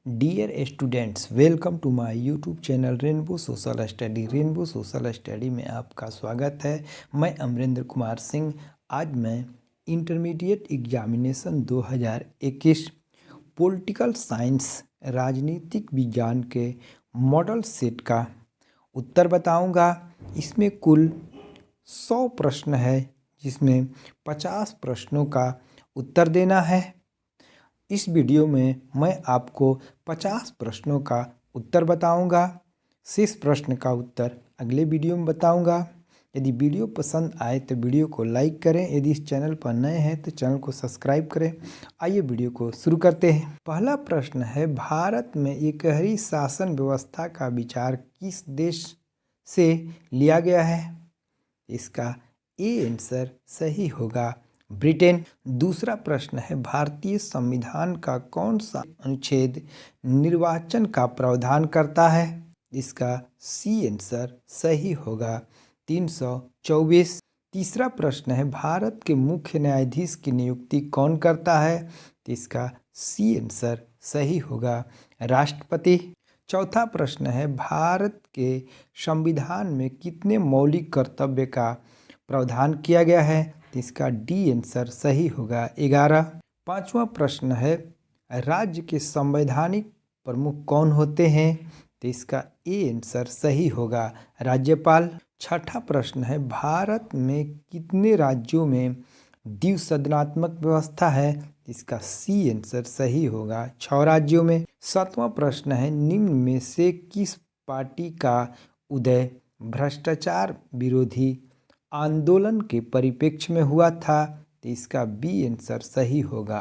Dear students, welcome to my YouTube channel rainbow social study. Rainbow social study में आपका स्वागत है। मैं अमरेंद्र कुमार सिंह। आज मैं इंटरमीडिएट एग्जामिनेशन 2021 पॉलिटिकल साइंस राजनीतिक विज्ञान के मॉडल सेट का उत्तर बताऊंगा। इसमें कुल 100 प्रश्न है, जिसमें 50 प्रश्नों का उत्तर देना है। इस वीडियो में मैं आपको 50 प्रश्नों का उत्तर बताऊंगा। शेष प्रश्न का उत्तर अगले वीडियो में बताऊंगा। यदि वीडियो पसंद आए तो वीडियो को लाइक करें। यदि इस चैनल पर नए हैं तो चैनल को सब्सक्राइब करें। आइए वीडियो को शुरू करते हैं। पहला प्रश्न है, भारत में एकहरी शासन व्यवस्था का विचार किस देश से लिया गया है? इसका ए आंसर सही होगा, ब्रिटेन। दूसरा प्रश्न है, भारतीय संविधान का कौन सा अनुच्छेद निर्वाचन का प्रावधान करता है? इसका सी आंसर सही होगा, 324। तीसरा प्रश्न है, भारत के मुख्य न्यायाधीश की नियुक्ति कौन करता है? इसका सी आंसर सही होगा, राष्ट्रपति। चौथा प्रश्न है, भारत के संविधान में कितने मौलिक कर्तव्य का प्रावधान किया गया है? इसका डी आंसर सही होगा, 11। पांचवा प्रश्न है, राज्य के संवैधानिक प्रमुख कौन होते हैं? तो इसका ए आंसर सही होगा, राज्यपाल। छठा प्रश्न है, भारत में कितने राज्यों में द्विसदनात्मक व्यवस्था है? इसका सी आंसर सही होगा, 6 राज्यों में। सातवां प्रश्न है, निम्न में से किस पार्टी का उदय भ्रष्टाचार विरोधी आंदोलन के परिप्रेक्ष्य में हुआ था? तो इसका बी आंसर सही होगा,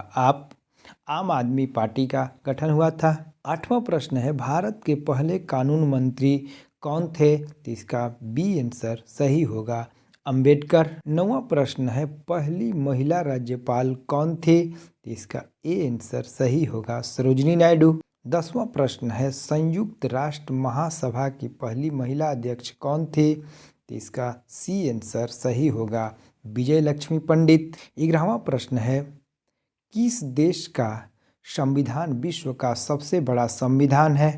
आम आदमी पार्टी का गठन हुआ था। आठवां प्रश्न है, भारत के पहले कानून मंत्री कौन थे? तो इसका बी आंसर सही होगा, अंबेडकर। नौवां प्रश्न है, पहली महिला राज्यपाल कौन थी? तो इसका ए आंसर सही होगा, सरोजिनी नायडू। 10वां प्रश्न है, संयुक्त राष्ट्र महासभा की पहली महिला अध्यक्ष कौन थी? तो इसका सी आंसर सही होगा, विजय लक्ष्मी पंडित। 11वां प्रश्न है, किस देश का संविधान विश्व का सबसे बड़ा संविधान है?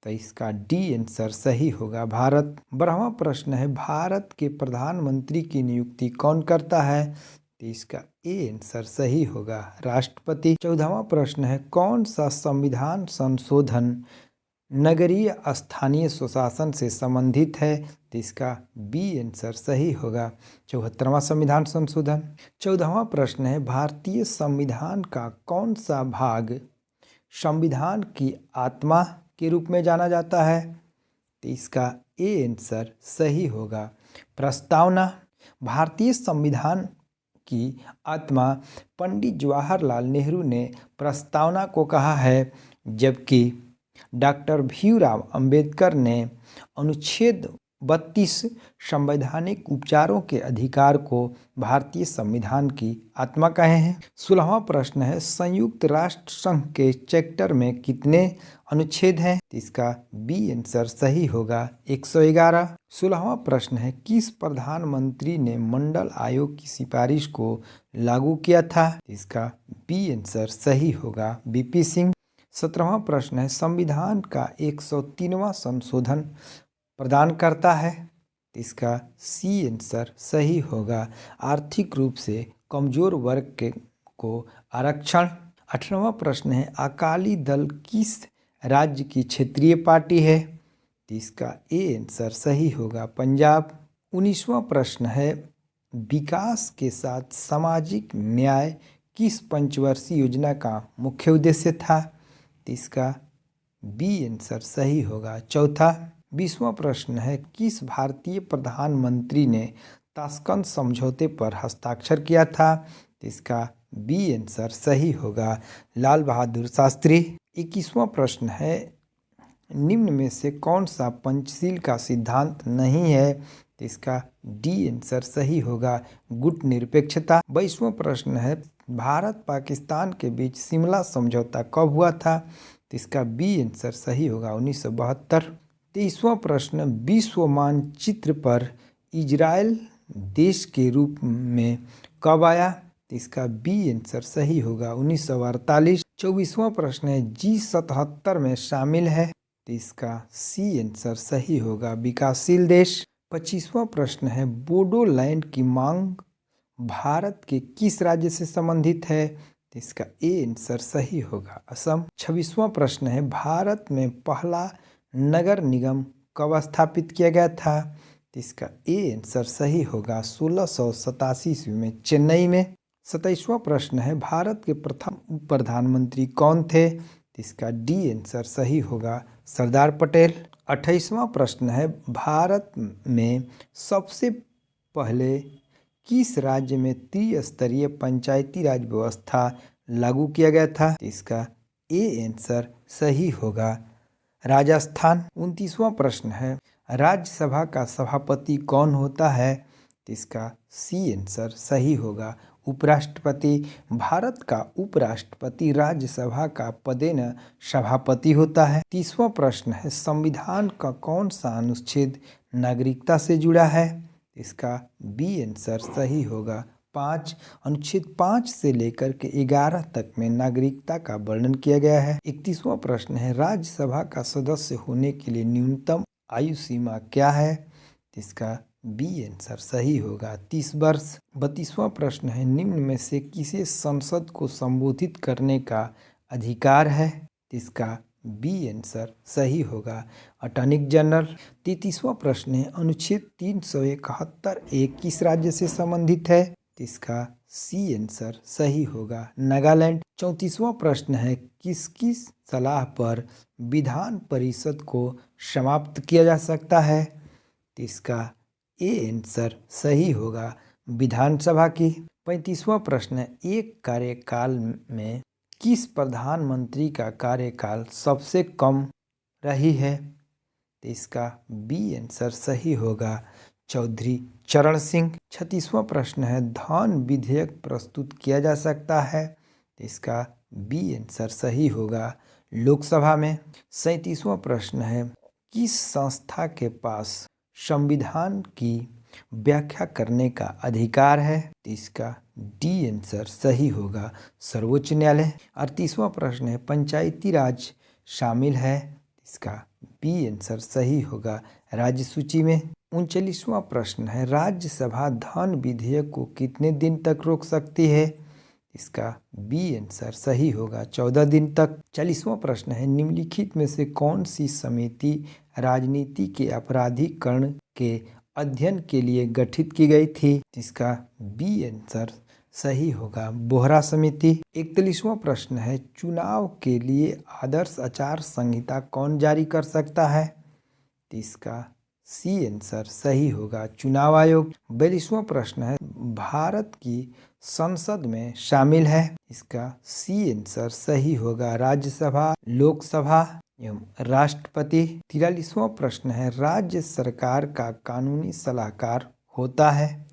तो इसका डी आंसर सही होगा, भारत। 12वां प्रश्न है, भारत के प्रधानमंत्री की नियुक्ति कौन करता है? तो इसका ए आंसर सही होगा, राष्ट्रपति। 14वां प्रश्न है, कौन सा संविधान संशोधन नगरीय स्थानीय स्वशासन से संबंधित है? तो इसका बी आंसर सही होगा, 74वां संविधान संशोधन। 14वां प्रश्न है, भारतीय संविधान का कौन सा भाग संविधान की आत्मा के रूप में जाना जाता है? तो इसका ए आंसर सही होगा, प्रस्तावना। भारतीय संविधान की आत्मा पंडित जवाहरलाल नेहरू ने प्रस्तावना को कहा है, जबकि डॉक्टर भीमराव अंबेडकर ने अनुच्छेद 32 संवैधानिक उपचारों के अधिकार को भारतीय संविधान की आत्मा कहे हैं। 16वां प्रश्न है, संयुक्त राष्ट्र संघ के चैप्टर में कितने अनुच्छेद हैं? इसका बी आंसर सही होगा, 111। 16वां प्रश्न है, किस प्रधानमंत्री ने मंडल आयोग की सिफारिश को लागू किया था? इसका बी आंसर सही होगा, वीपी सिंह। 17वां प्रश्न है, संविधान का 103वां संशोधन प्रदान करता है? इसका सी आंसर सही होगा, आर्थिक रूप से कमजोर वर्ग को आरक्षण। 18वां प्रश्न है, अकाली दल किस राज्य की क्षेत्रीय पार्टी है? इसका ए आंसर सही होगा, पंजाब। 19वां प्रश्न है, विकास के साथ सामाजिक न्याय किस पंचवर्षीय योजना का मुख्य उद्देश्य था? इसका बी आंसर सही होगा, चौथा। 20वां प्रश्न है, किस भारतीय प्रधानमंत्री ने ताशकंद समझौते पर हस्ताक्षर किया था? इसका बी आंसर सही होगा, लाल बहादुर शास्त्री। 21वां प्रश्न है, निम्न में से कौन सा पंचशील का सिद्धांत नहीं है? इसका डी आंसर सही होगा, गुट निरपेक्षता। 22वां प्रश्न है, भारत पाकिस्तान के बीच शिमला समझौता कब हुआ था? इसका बी आंसर सही होगा, 1972। 23वां प्रश्न, विश्व मानचित्र पर इजराइल देश के रूप में कब आया? इसका बी आंसर सही होगा, 1948। 24वां प्रश्न है G77 में शामिल है, तो इसका सी आंसर सही होगा विकासशील देश। 25वां प्रश्न है बोडोलैंड की मांग भारत के किस राज्य से संबंधित है, तो इसका ए आंसर सही होगा असम। 26वां प्रश्न है भारत में पहला नगर निगम कब स्थापित किया गया था, तो इसका ए आंसर सही होगा 1687 ईस्वी में चेन्नई में। 27वां प्रश्न है भारत के प्रथम उप प्रधानमंत्री कौन थे, तो इसका डी आंसर सही होगा सरदार पटेल। 28वां प्रश्न है भारत में सबसे पहले किस राज्य में त्रिस्तरीय पंचायती राज व्यवस्था लागू किया गया था, तो इसका ए आंसर सही होगा राजस्थान। 29वां प्रश्न है राज्यसभा का सभापति कौन होता है, तो इसका सी आंसर सही होगा उपराष्ट्रपति। भारत का उपराष्ट्रपति राज्यसभा का पदेन सभापति होता है। 30वां प्रश्न है संविधान का कौन सा अनुच्छेद नागरिकता से जुड़ा है, इसका बी आंसर सही होगा 5। अनुच्छेद 5 से लेकर के 11 तक में नागरिकता का वर्णन किया गया है। 31वां प्रश्न है राज्यसभा का सदस्य होने के लिए न्यूनतम आयु सीमा क्या है, इसका बी आंसर सही होगा 30 वर्ष। 32वां प्रश्न है निम्न में से किसे संसद को संबोधित करने का अधिकार है, इसका बी आंसर सही होगा अटॉर्नी जनरल। 33वां प्रश्न है अनुच्छेद 371 किस राज्य से संबंधित है, इसका सी आंसर सही होगा नागालैंड। 34वां प्रश्न है किसकी सलाह पर विधान परिषद को समाप्त किया जा सकता है, इसका ए आंसर सही होगा विधानसभा की। 35वां प्रश्न है एक कार्यकाल में किस प्रधानमंत्री का कार्यकाल सबसे कम रही है, तो इसका बी आंसर सही होगा चौधरी चरण सिंह। 36वां प्रश्न है धन विधेयक प्रस्तुत किया जा सकता है, तो इसका बी आंसर सही होगा लोकसभा में। 37वां प्रश्न है किस संस्था के पास संविधान की व्याख्या करने का अधिकार है, तो इसका डी आंसर सही होगा सर्वोच्च न्यायालय। 38वां प्रश्न है पंचायती राज शामिल है, इसका बी आंसर सही होगा राज्य सूची में। 39वां प्रश्न है राज्यसभा धन विधेयक को कितने दिन तक रोक सकती है, इसका बी आंसर सही होगा 14 दिन तक। 40वां प्रश्न है निम्नलिखित में से कौन सी समिति राजनीति के अपराधीकरण के अध्ययन के लिए गठित की गई थी, इसका बी आंसर सही होगा बोहरा समिति। 41वां प्रश्न है चुनाव के लिए आदर्श आचार संहिता कौन जारी कर सकता है, इसका सी आंसर सही होगा चुनाव आयोग। 42वां प्रश्न है भारत की संसद में शामिल है, इसका सी आंसर सही होगा राज्यसभा लोकसभा एवं राष्ट्रपति। 43वां प्रश्न है राज्य सरकार का कानूनी सलाहकार होता है,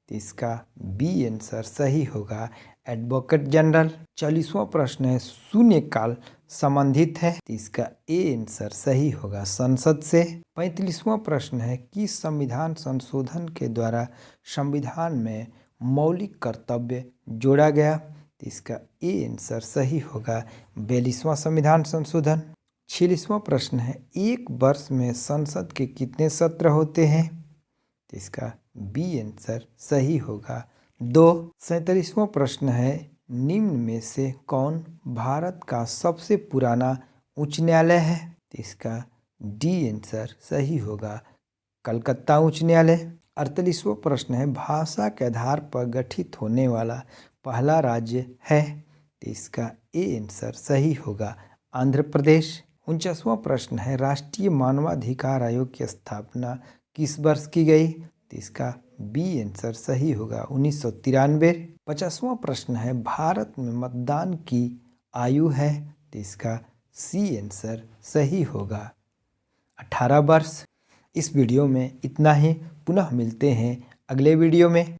इसका बी आंसर सही होगा एडवोकेट जनरल। 40वां प्रश्न है शून्यकाल संबंधित है, इसका ए आंसर सही होगा संसद से। 45वां प्रश्न है किस संविधान संशोधन के द्वारा संविधान में मौलिक कर्तव्य जोड़ा गया, इसका ए आंसर सही होगा 42वां संविधान संशोधन। 46वां प्रश्न है एक वर्ष में संसद के कितने सत्र होते हैं, इसका बी आंसर सही होगा 2। 47वां प्रश्न है निम्न में से कौन भारत का सबसे पुराना उच्च न्यायालय है, इसका डी आंसर सही होगा कलकत्ता उच्च न्यायालय। 48वां प्रश्न है भाषा के आधार पर गठित होने वाला पहला राज्य है, इसका ए आंसर सही होगा आंध्र प्रदेश। 49वां प्रश्न है राष्ट्रीय मानवाधिकार आयोग की स्थापना किस वर्ष की गई, इसका बी आंसर सही होगा 1993। 50वां प्रश्न है भारत में मतदान की आयु है, इसका सी आंसर सही होगा 18 वर्ष। इस वीडियो में इतना ही, पुनः मिलते हैं अगले वीडियो में।